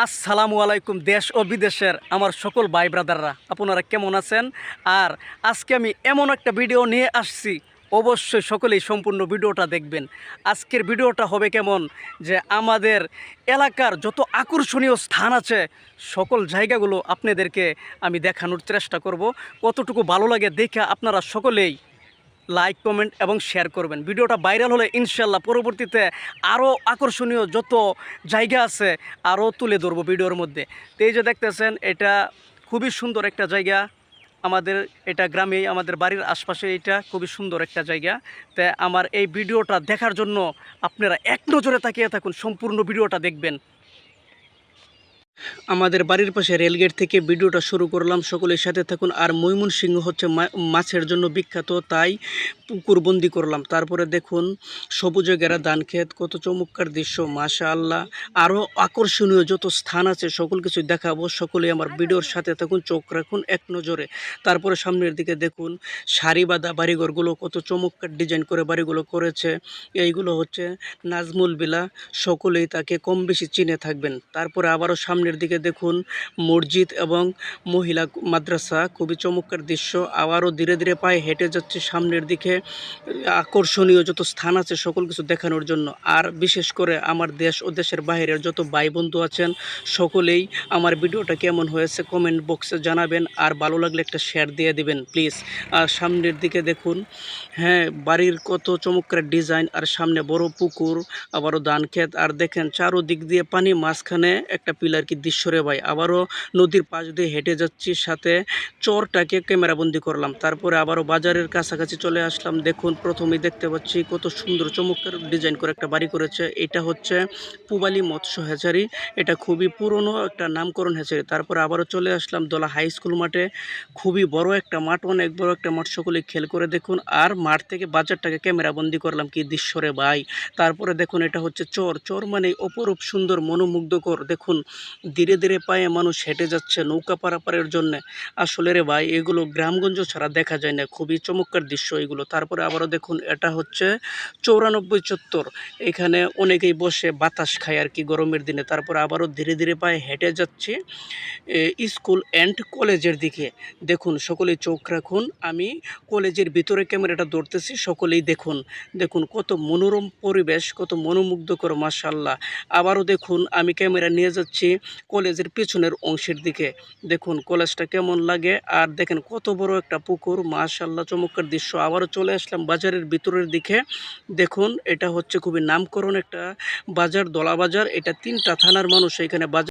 আসসালামু আলাইকুম দেশ ও বিদেশের আমার সকল ভাই ব্রাদাররা, আপনারা কেমন আছেন? আর আজকে আমি এমন একটা ভিডিও নিয়ে আসছি, অবশ্যই সকলেই সম্পূর্ণ ভিডিওটা দেখবেন। আজকের ভিডিওটা হবে কেমন, যে আমাদের এলাকার যত আকর্ষণীয় স্থান আছে সকল জায়গাগুলো আপনাদেরকে আমি দেখানোর চেষ্টা করব। কতটুকু ভালো লাগে দেখে আপনারা সকলেই লাইক, কমেন্ট এবং শেয়ার করবেন। ভিডিওটা ভাইরাল হলে ইনশাল্লাহ পরবর্তীতে আরও আকর্ষণীয় যত জায়গা আছে আরও তুলে ধরবো ভিডিওর মধ্যে। তো এই যে দেখতেছেন, এটা খুবই সুন্দর একটা জায়গা। আমাদের এটা গ্রামেই, আমাদের বাড়ির আশপাশে এটা খুবই সুন্দর একটা জায়গা। তাই আমার এই ভিডিওটা দেখার জন্য আপনারা এক নজরে তাকিয়ে থাকুন, সম্পূর্ণ ভিডিওটা দেখবেন। আমাদের বাড়ির পাশে রেলগেট থেকে ভিডিওটা শুরু করলাম, সকলের সাথে থাকুন। আর ময়মনসিংহ হচ্ছে মাছের জন্য বিখ্যাত, তাই পুকুরবন্দি করলাম। তারপরে দেখুন সবুজে ঘেরা ধান ক্ষেত, কত চমৎকার দৃশ্য, মাশাআল্লাহ। আরও আকর্ষণীয় যত স্থান আছে সকল কিছু দেখাবো, সকলে আমার ভিডিওর সাথে থাকুন, চোখ রাখুন এক নজরে। তারপরে সামনের দিকে দেখুন সারিবাঁধা বাড়িঘরগুলো, কত চমৎকার ডিজাইন করে বাড়িগুলো করেছে। এইগুলো হচ্ছে নাজমুল বিলা, সকলেই তাকে কম বেশি চিনে থাকবেন। তারপরে আবারও সামনের দিকে দেখুন মসজিদ এবং মহিলা মাদ্রাসা, খুবই চমৎকার দৃশ্য। আবারও ধীরে ধীরে পায়ে হেঁটে যাচ্ছে সামনের দিকে, আকর্ষণীয় যত স্থান আছে সকল কিছু দেখানোর জন্য। আর বিশেষ করে আমার দেশ ও দেশের বাইরের যত ভাই বন্ধু আছেন সকলেই আমার ভিডিওটা কেমন হয়েছে কমেন্ট বক্সে জানাবেন, আর ভালো লাগলে একটা শেয়ার দিয়ে দিবেন প্লিজ। আর সামনের দিকে দেখুন, হ্যাঁ, বাড়ির কত চমৎকার ডিজাইন, আর সামনে বড় পুকুর, আবারও ধান ক্ষেত। আর দেখেন চারোদিক দিয়ে পানি, মাঝখানে একটা পিলার, কি দৃশ্য রে ভাই। আবারও নদীর পাশ দিয়ে হেঁটে যাচ্ছি, সাথে চরটাকে ক্যামেরাবন্দি করলাম। তারপরে আবারও বাজারের কাছাকাছি চলে আসলাম। দেখুন প্রথমেই দেখতে পাচ্ছি কত সুন্দর চমৎকার ডিজাইন করে একটা বাড়ি করেছে। এটা হচ্ছে পুবালি মৎস্য হ্যাচারি, এটা খুবই পুরনো একটা নামকরণ হ্যাচারি। তারপরে আবারও চলে আসলাম দোলা হাই স্কুল মাঠে, খুবই বড় একটা মাঠ, অনেক বড় একটা মাঠ, সকলে খেল করে দেখুন। আর মাঠ থেকে বাজারটাকে ক্যামেরাবন্দি করলাম, কি দৃশ্য রে ভাই। তারপরে দেখুন এটা হচ্ছে চর, চর মানে অপরূপ সুন্দর মনোমুগ্ধকর। দেখুন ধীরে ধীরে পায়ে মানুষ হেঁটে যাচ্ছে নৌকা পারাপারের জন্য। আসলে রে ভাই এগুলো গ্রামগঞ্জ ছাড়া দেখা যায় না, খুবই চমৎকার দৃশ্য এগুলো। তারপরে আবারও দেখুন এটা হচ্ছে 94 চত্বর, এখানে অনেকেই বসে বাতাস খায় আর কি গরমের দিনে। তারপরে আবারও ধীরে ধীরে পায়ে হেঁটে যাচ্ছে স্কুল অ্যান্ড কলেজের দিকে। দেখুন সকলেই চোখ রাখুন, আমি কলেজের ভিতরে ক্যামেরাটা ধরতেছি, সকলেই দেখুন। দেখুন কত মনোরম পরিবেশ, কত মনোমুগ্ধকর, মাশাআল্লাহ। আবারও দেখুন আমি ক্যামেরা নিয়ে যাচ্ছি কলেজের পেছনের অংশের দিকে। দেখুন কলেজটা কেমন লাগে, আর দেখেন কত বড় একটা পুকুর, মাশাআল্লাহ, চমৎকার দৃশ্য। আবারও চলে আসলাম বাজারের ভিতরের দিকে। দেখুন এটা হচ্ছে খুবই নামকরণ একটা বাজার, দলা বাজার। এটা 3টা থানার মানুষ এখানে বাজার